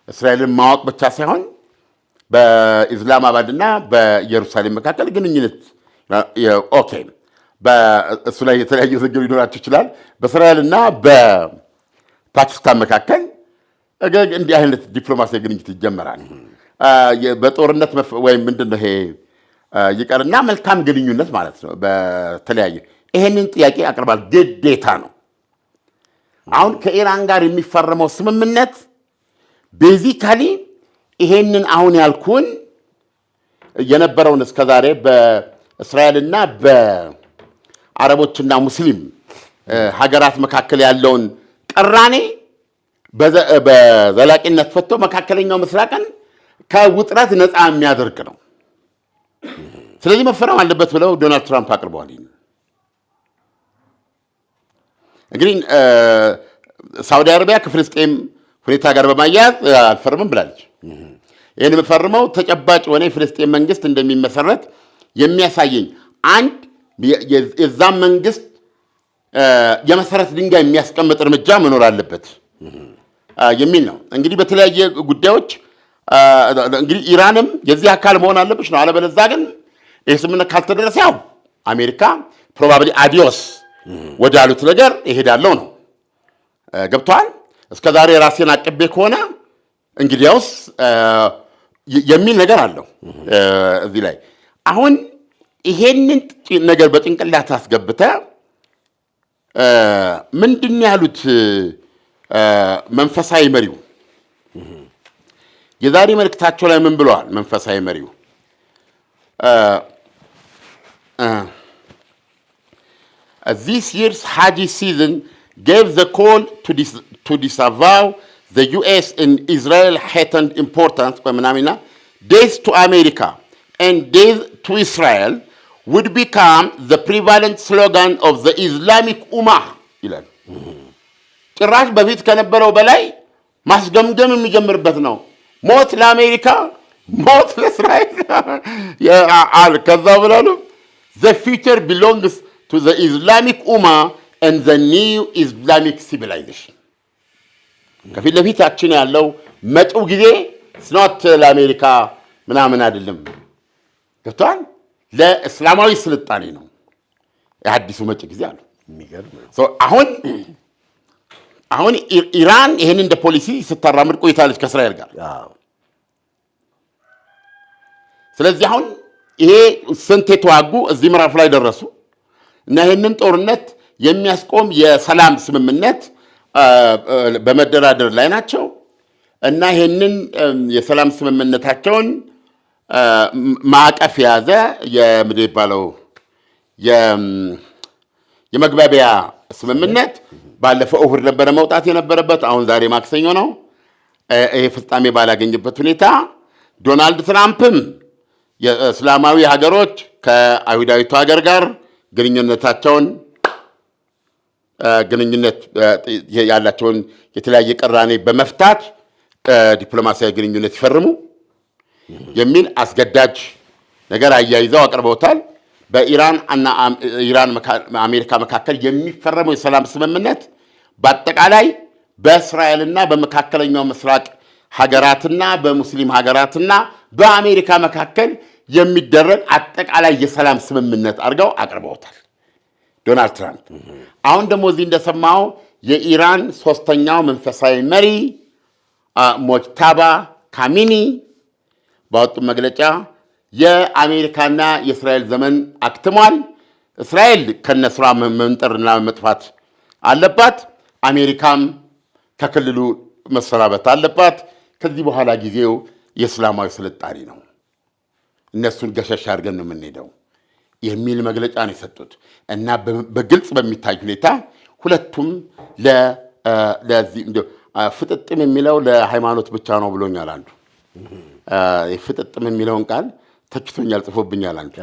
እስራኤልን ማወቅ ብቻ ሳይሆን በኢስላማባድና በኢየሩሳሌም መካከል ግንኙነት ኦኬ፣ በእሱ ላይ የተለያዩ ውዝግብ ሊኖራቸው ይችላል። በእስራኤልና በፓኪስታን መካከል እንዲህ አይነት ዲፕሎማሲያዊ ግንኙነት ይጀመራል። በጦርነት ወይም ምንድን ነው ይሄ ይቀርና መልካም ግንኙነት ማለት ነው። በተለያየ ይሄንን ጥያቄ አቅርባል። ግዴታ ነው። አሁን ከኢራን ጋር የሚፈረመው ስምምነት ቤዚካሊ ይሄንን አሁን ያልኩን የነበረውን እስከዛሬ በእስራኤልና በአረቦችና ሙስሊም ሀገራት መካከል ያለውን ቅራኔ በዘላቂነት ፈቶ መካከለኛው ምስራቅን ከውጥረት ነፃ የሚያደርግ ነው። ስለዚህ መፈረም አለበት ብለው ዶናልድ ትራምፕ አቅርበዋል። እንግዲህ ሳውዲ አረቢያ ከፍልስጤም ሁኔታ ጋር በማያያዝ አልፈርምም ብላለች። ይህን የምፈርመው ተጨባጭ የሆነ የፍልስጤም መንግስት እንደሚመሰረት የሚያሳየኝ አንድ የዛም መንግስት የመሰረት ድንጋይ የሚያስቀምጥ እርምጃ መኖር አለበት የሚል ነው። እንግዲህ በተለያየ ጉዳዮች እንግዲህ ኢራንም የዚህ አካል መሆን አለብሽ ነው። አለበለዚያ ግን ይህ ስምምነት ካልተደረሰ ያው አሜሪካ ፕሮባብሊ አዲዮስ ወዳሉት ነገር ይሄዳለው ነው። ገብቷል። እስከዛሬ ራሴን አቅቤ ከሆነ እንግዲያውስ የሚል ነገር አለው እዚህ ላይ። አሁን ይሄንን ነገር በጭንቅላት አስገብተ ምንድን ያሉት መንፈሳዊ መሪው የዛሬ መልእክታቸው ላይ ምን ብለዋል? መንፈሳዊ መሪው this year's Hajj season gave the call to disavow the U.S. and Israel heightened importance days to America and days to Israel would become the prevalent slogan of the Islamic Ummah ይላል። ጭራሽ በፊት ከነበረው በላይ ማስገምገም የሚጀምርበት ነው። ሞት ለአሜሪካ፣ ሞት ለእስራኤል አለ። ከዛ ብላሉ the future belongs to the Islamic Ummah and the new Islamic civilization። ከፊት ለፊታችን ያለው መጪው ጊዜ ስኖት ለአሜሪካ ምናምን አይደለም። ገብቷል። ለእስላማዊ ስልጣኔ ነው የአዲሱ መጪ ጊዜ አሉ። አሁን ኢራን ይሄን እንደ ፖሊሲ ስታራምድ ቆይታለች ከእስራኤል ጋር። ስለዚህ አሁን ይሄ ስንት የተዋጉ እዚህ ምዕራፍ ላይ ደረሱ እና ይሄንን ጦርነት የሚያስቆም የሰላም ስምምነት በመደራደር ላይ ናቸው እና ይሄንን የሰላም ስምምነታቸውን ማዕቀፍ የያዘ የምድር ይባለው የመግባቢያ ስምምነት ባለፈው እሁድ ነበረ መውጣት የነበረበት። አሁን ዛሬ ማክሰኞ ነው። ይሄ ፍጻሜ ባላገኘበት ሁኔታ ዶናልድ ትራምፕም የእስላማዊ ሀገሮች ከአይሁዳዊቱ ሀገር ጋር ግንኙነት ያላቸውን የተለያየ ቅራኔ በመፍታት ዲፕሎማሲያዊ ግንኙነት ይፈርሙ የሚል አስገዳጅ ነገር አያይዘው አቅርበውታል። በኢራን እና አሜሪካ መካከል የሚፈረመው የሰላም ስምምነት በአጠቃላይ በእስራኤልና በመካከለኛው ምስራቅ ሀገራትና በሙስሊም ሀገራትና በአሜሪካ መካከል የሚደረግ አጠቃላይ የሰላም ስምምነት አድርገው አቅርበውታል ዶናልድ ትራምፕ። አሁን ደግሞ እዚህ እንደሰማው የኢራን ሶስተኛው መንፈሳዊ መሪ ሞጅታባ ካሚኒ ባወጡ መግለጫ የአሜሪካና የእስራኤል ዘመን አክትሟል። እስራኤል ከነስራ መምጠርና መጥፋት አለባት። አሜሪካም ከክልሉ መሰናበት አለባት። ከዚህ በኋላ ጊዜው የእስላማዊ ስልጣኔ ነው፣ እነሱን ገሸሽ አድርገን ነው የምንሄደው የሚል መግለጫ ነው የሰጡት እና በግልጽ በሚታይ ሁኔታ ሁለቱም ለዚህ ፍጥጥም የሚለው ለሃይማኖት ብቻ ነው ብሎኛል አንዱ። ፍጥጥም የሚለውን ቃል ተችቶኛል፣ ጽፎብኛል አንዱ።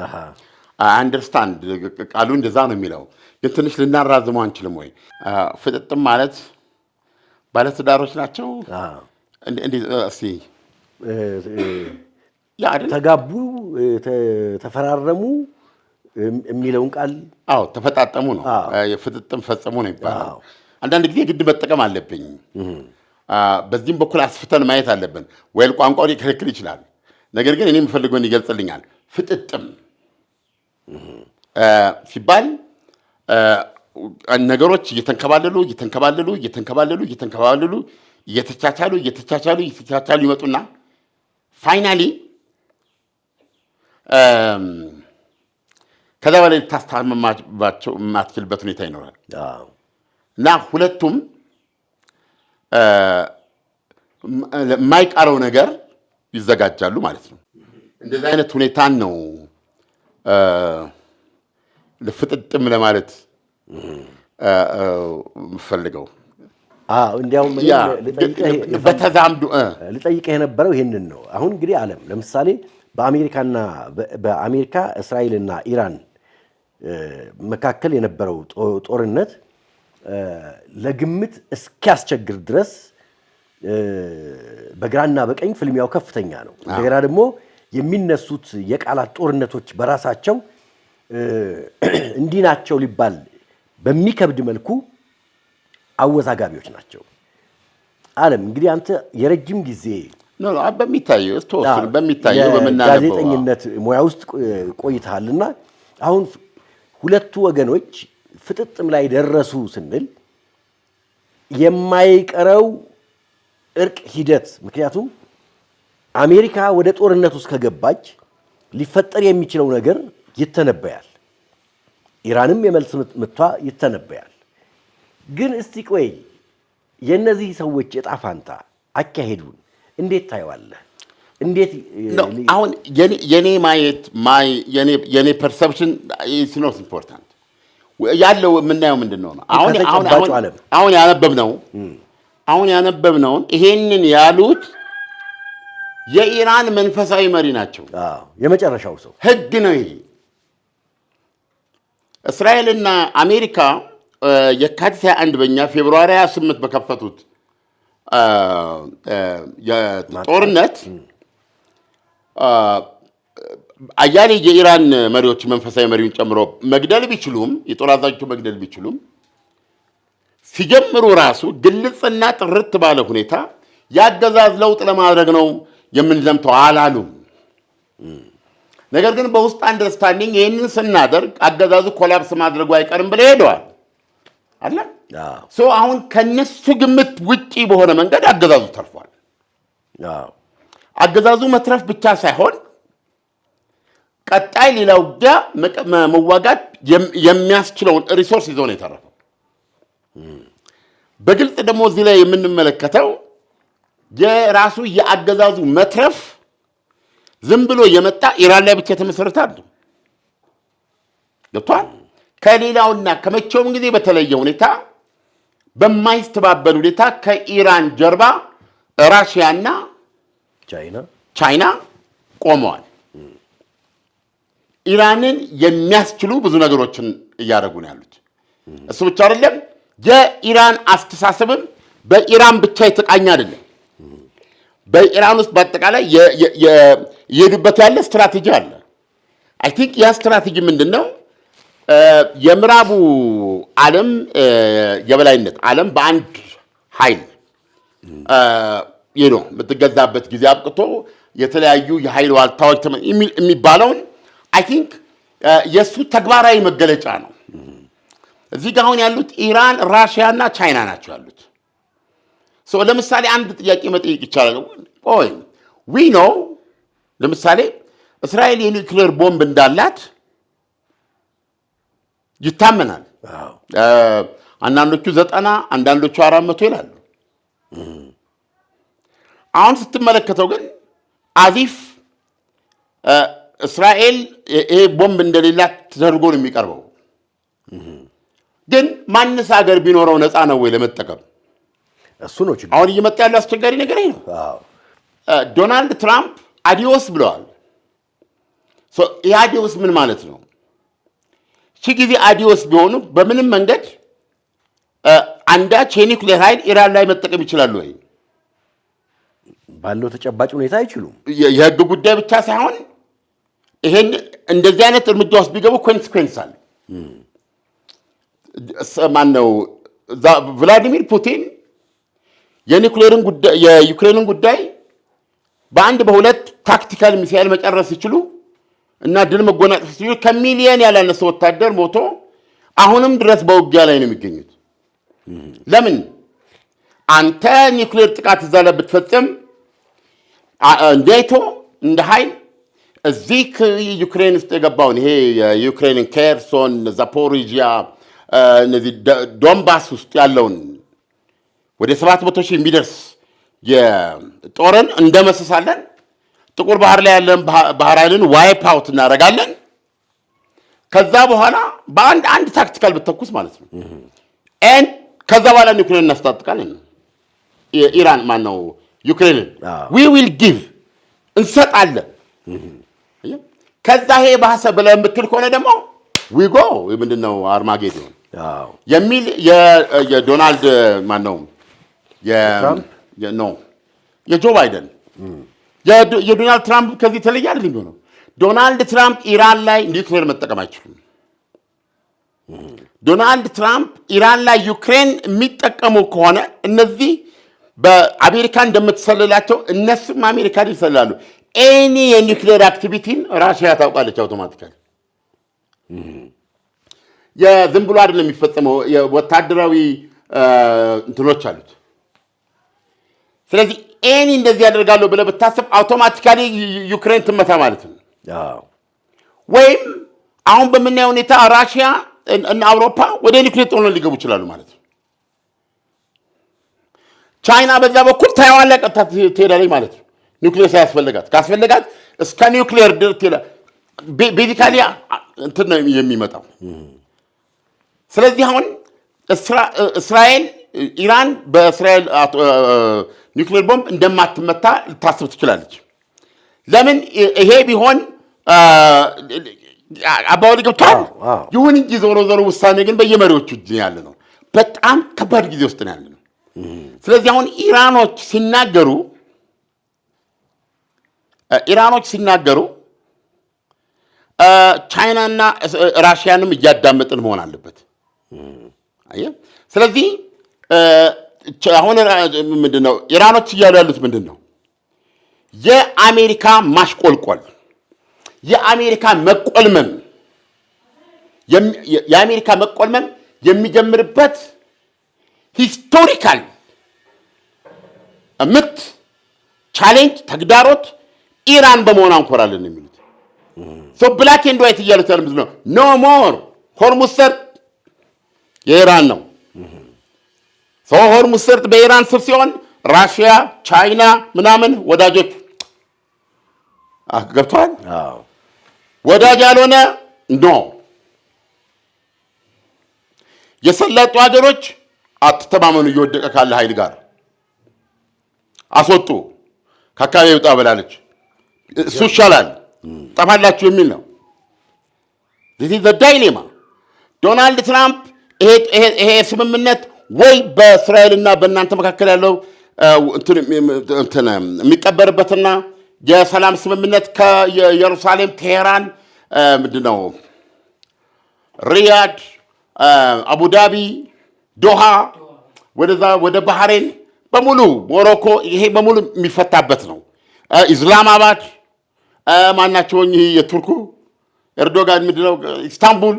አንደርስታንድ ቃሉ እንደዛ ነው የሚለው፣ ግን ትንሽ ልናራዝመው አንችልም ወይ? ፍጥጥም ማለት ባለትዳሮች ናቸው። ተጋቡ፣ ተፈራረሙ የሚለውን ቃል ተፈጣጠሙ ነው። የፍጥጥም ፈጸሙ ነው ይባላል። አንዳንድ ጊዜ ግድ መጠቀም አለብኝ። በዚህም በኩል አስፍተን ማየት አለብን። ወይል ቋንቋው ሊከለክል ይችላል። ነገር ግን እኔ የምፈልገውን ይገልጽልኛል። ፍጥጥም ሲባል ነገሮች እየተንከባለሉ እየተቻቻሉ ይመጡና ፋይናሊ ከዛ በላይ ልታስታምማቸው የማትችልበት ሁኔታ ይኖራል እና ሁለቱም የማይቀረው ነገር ይዘጋጃሉ ማለት ነው። እንደዚህ አይነት ሁኔታን ነው ፍጥጥም ለማለት የምፈልገው። እንዲያውም በተዛምዱ ልጠይቅህ የነበረው ይህንን ነው። አሁን እንግዲህ ዓለም ለምሳሌ በአሜሪካ እስራኤልና ኢራን መካከል የነበረው ጦርነት ለግምት እስኪያስቸግር ድረስ በግራና በቀኝ ፍልሚያው ከፍተኛ ነው። እንደገና ደግሞ የሚነሱት የቃላት ጦርነቶች በራሳቸው እንዲህ ናቸው ሊባል በሚከብድ መልኩ አወዛጋቢዎች ናቸው። ዓለም እንግዲህ አንተ የረጅም ጊዜ በሚታየው ጋዜጠኝነት ሙያ ውስጥ ቆይተሃልና አሁን ሁለቱ ወገኖች ፍጥጥም ላይ ደረሱ ስንል የማይቀረው እርቅ ሂደት፣ ምክንያቱም አሜሪካ ወደ ጦርነት ውስጥ ከገባች ሊፈጠር የሚችለው ነገር ይተነበያል። ኢራንም የመልስ ምቷ ይተነበያል። ግን እስቲ ቆይ የእነዚህ ሰዎች ዕጣ ፈንታ አካሄዱን እንዴት ታየዋለህ? እንዴት አሁን የኔ ማየት የኔ ፐርሰፕሽን ኢዝ ኖት ኢምፖርታንት ያለው የምናየው ምንድን ነው? አሁን ያነበብነውን ይሄንን ያሉት የኢራን መንፈሳዊ መሪ ናቸው። የመጨረሻው ሰው ህግ ነው ይሄ። እስራኤልና አሜሪካ የካቲት 21 በእኛ ፌብሩዋሪ 28 በከፈቱት ጦርነት አያሌ የኢራን መሪዎች መንፈሳዊ መሪውን ጨምሮ መግደል ቢችሉም የጦር አዛዦቹ መግደል ቢችሉም ሲጀምሩ ራሱ ግልጽና ጥርት ባለ ሁኔታ ያገዛዝ ለውጥ ለማድረግ ነው የምንዘምተው አላሉም። ነገር ግን በውስጥ አንደርስታንዲንግ ይህንን ስናደርግ አገዛዙ ኮላፕስ ማድረጉ አይቀርም ብለው ሄደዋል አለ። አሁን ከነሱ ግምት ውጪ በሆነ መንገድ አገዛዙ ተርፏል። አገዛዙ መትረፍ ብቻ ሳይሆን ቀጣይ ሌላ ውጊያ መዋጋት የሚያስችለውን ሪሶርስ ይዞ ነው የተረፈው። በግልጽ ደግሞ እዚህ ላይ የምንመለከተው የራሱ የአገዛዙ መትረፍ ዝም ብሎ የመጣ ኢራን ላይ ብቻ የተመሰረተ አይደለም። ገብቷል። ከሌላውና ከመቼውም ጊዜ በተለየ ሁኔታ በማይስተባበል ሁኔታ ከኢራን ጀርባ ራሽያና ቻይና ቆመዋል። ኢራንን የሚያስችሉ ብዙ ነገሮችን እያደረጉ ነው ያሉት። እሱ ብቻ አይደለም፣ የኢራን አስተሳሰብም በኢራን ብቻ የተቃኘ አይደለም። በኢራን ውስጥ በአጠቃላይ የሄዱበት ያለ ስትራቴጂ አለ። አይ ቲንክ ያ ስትራቴጂ ምንድን ነው? የምዕራቡ ዓለም የበላይነት ዓለም በአንድ ኃይል የምትገዛበት ጊዜ አብቅቶ የተለያዩ የኃይል ዋልታዎች የሚባለውን አይ ቲንክ የእሱ ተግባራዊ መገለጫ ነው። እዚህ ጋር አሁን ያሉት ኢራን፣ ራሽያ እና ቻይና ናቸው ያሉት። ለምሳሌ አንድ ጥያቄ መጠየቅ ይቻላል። ዊ ኖው ለምሳሌ እስራኤል የኒውክሌር ቦምብ እንዳላት ይታመናል። አንዳንዶቹ 90 አንዳንዶቹ 400 ይላሉ። አሁን ስትመለከተው ግን አዚፍ እስራኤል ይሄ ቦምብ እንደሌላት ተደርጎ ነው የሚቀርበው። ግን ማንስ ሀገር ቢኖረው ነፃ ነው ወይ ለመጠቀም? እሱ ነው ችግር። አሁን እየመጣ ያለው አስቸጋሪ ነገር ይሄ ነው። ዶናልድ ትራምፕ አዲዮስ ብለዋል። ይህ አዲዮስ ምን ማለት ነው? ሺህ ጊዜ አዲዮስ ቢሆኑ በምንም መንገድ አንዳች የኒውክሌር ኃይል ኢራን ላይ መጠቀም ይችላሉ ወይ? ባለው ተጨባጭ ሁኔታ አይችሉም። የህግ ጉዳይ ብቻ ሳይሆን ይሄን እንደዚህ አይነት እርምጃ ውስጥ ቢገቡ ኮንሲኩዌንስ አለ። ማነው ቭላዲሚር ፑቲን የዩክሬንን ጉዳይ በአንድ በሁለት ታክቲካል ሚሳይል መጨረስ ሲችሉ እና ድል መጎናጸፍ ሲችሉ ከሚሊየን ያላነሰ ወታደር ሞቶ አሁንም ድረስ በውጊያ ላይ ነው የሚገኙት። ለምን አንተ ኒውክሌር ጥቃት እዛ ላይ ብትፈጽም ኔቶ እንደ ኃይል እዚህ ዩክሬን ውስጥ የገባውን ይሄ የዩክሬንን ኬርሶን፣ ዛፖሪጂያ፣ እነዚህ ዶንባስ ውስጥ ያለውን ወደ 700,000 የሚደርስ የጦርን እንደመሰሳለን። ጥቁር ባህር ላይ ያለን ባህር ኃይልን ዋይፕ አውት እናደርጋለን። ከዛ በኋላ በአንድ ታክቲካል ብትተኩስ ማለት ነው። ከዛ በኋላ ኒውክሌር እናስታጥቃለን። ኢራን ማነው ዩክሬንን ዊ ዊል ጊቭ እንሰጣለን። ከዛ ይሄ ባሰ ብለህ የምትል ከሆነ ደግሞ ዊ ጎ ምንድነው አርማጌዶን የሚል የዶናልድ ማነው የጆ ባይደን የዶናልድ ትራምፕ ከዚህ ተለየ አይደል የሚሆነው። ዶናልድ ትራምፕ ኢራን ላይ ኒውክሌር መጠቀም አይችሉም። ዶናልድ ትራምፕ ኢራን ላይ ዩክሬን የሚጠቀሙ ከሆነ እነዚህ በአሜሪካ እንደምትሰልላቸው እነሱም አሜሪካን ይሰልላሉ። ኤኒ የኒውክሌር አክቲቪቲን ራሽያ ታውቃለች አውቶማቲካሊ። የዝም ብሎ አይደለም የሚፈጸመው፣ ወታደራዊ እንትኖች አሉት። ስለዚህ ኤኒ እንደዚህ ያደርጋለሁ ብለህ ብታስብ አውቶማቲካሊ ዩክሬን ትመታ ማለት ነው። ወይም አሁን በምናየው ሁኔታ ራሽያ እና አውሮፓ ወደ ኒውክሌር ጦርነት ሊገቡ ይችላሉ ማለት ነው። ቻይና በዛ በኩል ታይዋን ላይ ቀጥታ ትሄዳለች ማለት ነው። ኒውክሌር ሳያስፈልጋት ካስፈልጋት እስከ ኒውክሌር ድረስ ቤዚካሊ እንትን ነው የሚመጣው። ስለዚህ አሁን እስራኤል ኢራን በእስራኤል ኒውክሌር ቦምብ እንደማትመታ ልታስብ ትችላለች። ለምን ይሄ ቢሆን አባወል ገብቷል። ይሁን እንጂ ዞሮ ውሳኔ ግን በየመሪዎቹ እጅ ያለ ነው። በጣም ከባድ ጊዜ ውስጥ ነው ያለ ነው። ስለዚህ አሁን ኢራኖች ሲናገሩ ቻይናና ራሽያንም እያዳመጥን መሆን አለበት። ስለዚህ አሁን ምንድነው ኢራኖች እያሉ ያሉት ምንድነው? የአሜሪካ ማሽቆልቆል፣ የአሜሪካ መቆልመም የሚጀምርበት ሂስቶሪካል ምት ቻሌንጅ ተግዳሮት ኢራን በመሆን አንኮራለን የሚሉት ሶ ብላክ ኤንድ ዋይት እያሉት ያሉት ምንድነው? ኖ ሞር ሆርሙዝ ሰርጥ የኢራን ነው። ሆርሙዝ ሰርጥ በኢራን ስር ሲሆን ራሽያ፣ ቻይና ምናምን ወዳጆች ገብተዋል። ወዳጅ ያልሆነ ኖ የሰለጡ ሀገሮች አትተማመኑ፣ እየወደቀ ካለ ኃይል ጋር አስወጡ፣ ከአካባቢ ይውጣ ብላለች። እሱ ይሻላል ጠፋላችሁ የሚል ነው። this is the dilemma። ዶናልድ ትራምፕ ይሄ ስምምነት ወይ በእስራኤልና በእናንተ መካከል ያለው እንትን የሚቀበርበትና የሰላም ስምምነት ከኢየሩሳሌም፣ ቴሄራን፣ ምንድነው ሪያድ፣ አቡዳቢ፣ ዶሃ ወደዛ ወደ ባህሬን በሙሉ ሞሮኮ ይሄ በሙሉ የሚፈታበት ነው። ኢስላማባድ ማናቸው የቱርኩ ኤርዶጋን ምንድነው ኢስታንቡል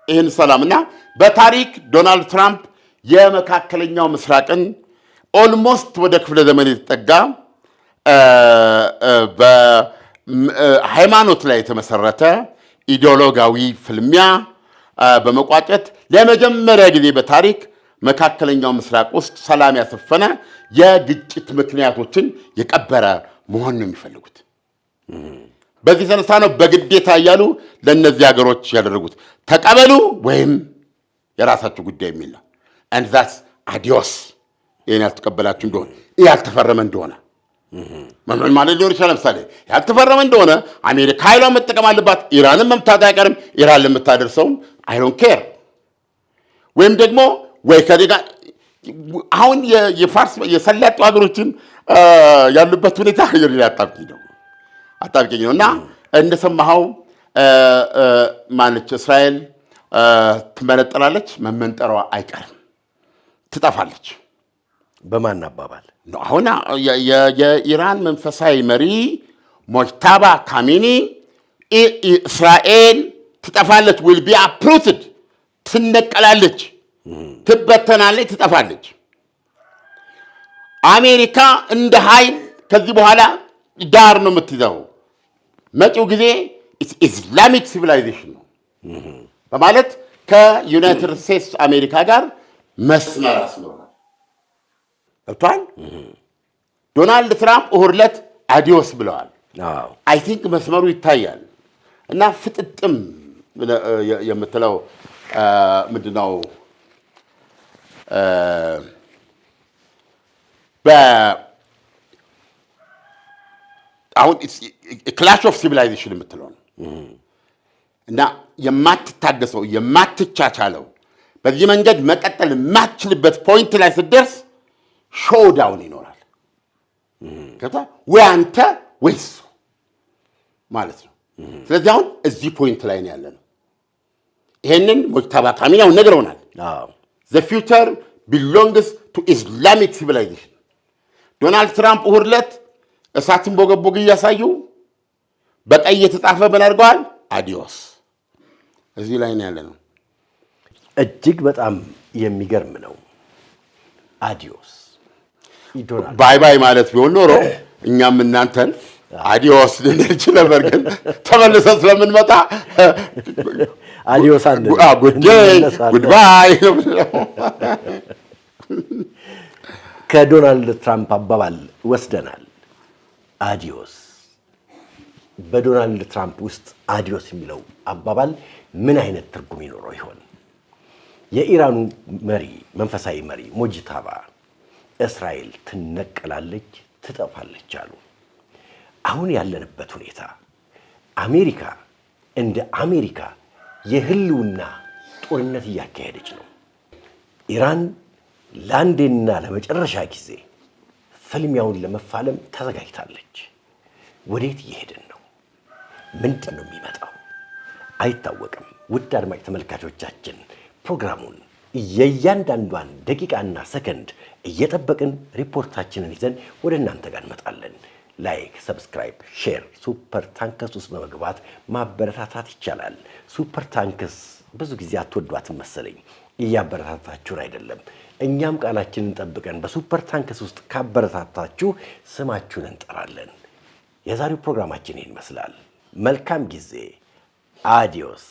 ይህን ሰላምና በታሪክ ዶናልድ ትራምፕ የመካከለኛው ምስራቅን ኦልሞስት ወደ ክፍለ ዘመን የተጠጋ በሃይማኖት ላይ የተመሰረተ ኢዲዮሎጊያዊ ፍልሚያ በመቋጨት ለመጀመሪያ ጊዜ በታሪክ መካከለኛው ምስራቅ ውስጥ ሰላም ያሰፈነ የግጭት ምክንያቶችን የቀበረ መሆን ነው የሚፈልጉት። በዚህ ተነሳ ነው በግዴታ እያሉ ለእነዚህ ሀገሮች ያደረጉት ተቀበሉ ወይም የራሳችሁ ጉዳይ የሚል ነው። and that's adios ይሄን ያልተቀበላችሁ እንደሆነ ያልተፈረመ እንደሆነ ምን ማለት ሊሆን ይችላል። ለምሳሌ ያልተፈረመ እንደሆነ አሜሪካ ኃይሏን መጠቀም አለባት፣ ኢራንን መምታት አይቀርም፣ ኢራን ለምታደርሰውም I don't care። ወይም ደግሞ ወይ ከዲጋ አሁን የፋርስ የሰላጡ ሀገሮችን ያሉበት ሁኔታ አጣብቂኝ ነው እና እንደሰማኸው ማለች እስራኤል ትመነጠራለች፣ መመንጠሯ አይቀርም፣ ትጠፋለች። በማን አባባል? አሁን የኢራን መንፈሳዊ መሪ ሞጅታባ ካሚኒ እስራኤል ትጠፋለች፣ ዊል ቢ አፕሩትድ፣ ትነቀላለች፣ ትበተናለች፣ ትጠፋለች። አሜሪካ እንደ ኃይል ከዚህ በኋላ ዳር ነው የምትይዘው። መጪው ጊዜ ኢስላሚክ ሲቪላይዜሽን ነው በማለት ከዩናይትድ ስቴትስ አሜሪካ ጋር መስመር አስመሯል። ገብቶሃል? ዶናልድ ትራምፕ እሑድ ዕለት አዲዮስ ብለዋል። አይ ቲንክ መስመሩ ይታያል እና ፍጥጥም የምትለው ምንድነው? አሁን ክላሽ ኦፍ ሲቪላይዜሽን የምትለው ነው እና የማትታገሰው የማትቻቻለው በዚህ መንገድ መቀጠል የማትችልበት ፖይንት ላይ ስትደርስ ሾውዳውን ይኖራል። ወይ አንተ ወይ እሱ ማለት ነው። ስለዚህ አሁን እዚህ ፖይንት ላይ ነው ያለ ነው። ይሄንን ሞጅታባ ካሚኒ አሁን ነግረውናል። ዘ ፊውቸር ቢሎንግስ ቱ ኢስላሚክ ሲቪላይዜሽን። ዶናልድ ትራምፕ እሑድ ዕለት እሳትን ቦገቦግ እያሳዩ በቀይ የተጻፈ ምን አድርገዋል? አዲዮስ። እዚህ ላይ ነው ያለ ነው። እጅግ በጣም የሚገርም ነው። አዲዮስ ባይ ባይ ማለት ቢሆን ኖሮ እኛም እናንተን አዲዮስ ልንችል ነበር፣ ግን ተመልሰን ስለምንመጣ አዲዮስ ጉድባይ። ከዶናልድ ትራምፕ አባባል ወስደናል። አዲዮስ በዶናልድ ትራምፕ ውስጥ አዲዮስ የሚለው አባባል ምን አይነት ትርጉም ይኖረው ይሆን? የኢራኑ መሪ መንፈሳዊ መሪ ሞጅታባ እስራኤል ትነቀላለች፣ ትጠፋለች አሉ። አሁን ያለንበት ሁኔታ አሜሪካ እንደ አሜሪካ የህልውና ጦርነት እያካሄደች ነው። ኢራን ለአንዴና ለመጨረሻ ጊዜ ፍልሚያውን ለመፋለም ተዘጋጅታለች። ወዴት እየሄድን ነው? ምንድን ነው የሚመጣው? አይታወቅም። ውድ አድማጭ ተመልካቾቻችን ፕሮግራሙን የእያንዳንዷን ደቂቃና ሰከንድ እየጠበቅን ሪፖርታችንን ይዘን ወደ እናንተ ጋር እንመጣለን። ላይክ፣ ሰብስክራይብ፣ ሼር ሱፐር ታንከስ ውስጥ በመግባት ማበረታታት ይቻላል። ሱፐር ታንከስ ብዙ ጊዜ አትወዷትም መሰለኝ፣ እያበረታታችሁን አይደለም። እኛም ቃላችንን ጠብቀን በሱፐር ታንከስ ውስጥ ካበረታታችሁ ስማችሁን እንጠራለን። የዛሬው ፕሮግራማችን ይህን ይመስላል። መልካም ጊዜ። አዲዮስ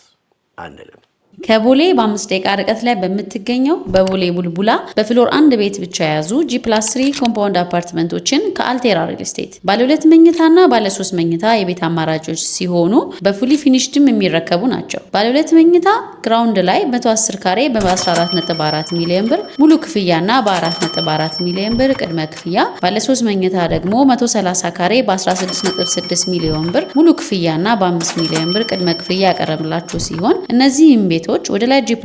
አንልም። ከቦሌ በ5 ደቂቃ ርቀት ላይ በምትገኘው በቦሌ ቡልቡላ በፍሎር 1 ቤት ብቻ የያዙ G+3 ኮምፓውንድ አፓርትመንቶችን ከአልቴራ ሪል ስቴት ባለ 2 መኝታና ባለ 3 መኝታ የቤት አማራጮች ሲሆኑ በፉሊ ፊኒሽድም የሚረከቡ ናቸው። ባለ 2 መኝታ ግራውንድ ላይ 110 ካሬ በ14.4 ሚሊዮን ብር ሙሉ ክፍያና በ4.4 ሚሊዮን ብር ቅድመ ክፍያ፣ ባለ 3 መኝታ ደግሞ 130 ካሬ በ16.6 ሚሊዮን ብር ሙሉ ክፍያና በ5 ሚሊዮን ብር ቅድመ ክፍያ ያቀረብላችሁ ሲሆን እነዚህም ቤቶች ወደ ላይ G+3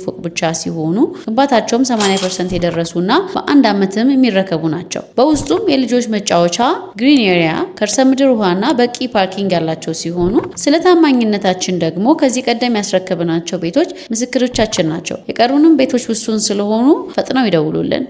ፎቅ ብቻ ሲሆኑ ግንባታቸውም 80% የደረሱና በአንድ ዓመትም የሚረከቡ ናቸው። በውስጡም የልጆች መጫወቻ፣ ግሪን ኤሪያ፣ ከርሰ ምድር ውሃና በቂ ፓርኪንግ ያላቸው ሲሆኑ ስለ ታማኝነታችን ደግሞ ከዚህ ቀደም ያስረከብናቸው ቤቶች ምስክሮቻችን ናቸው። የቀሩንም ቤቶች ውሱን ስለሆኑ ፈጥነው ይደውሉልን።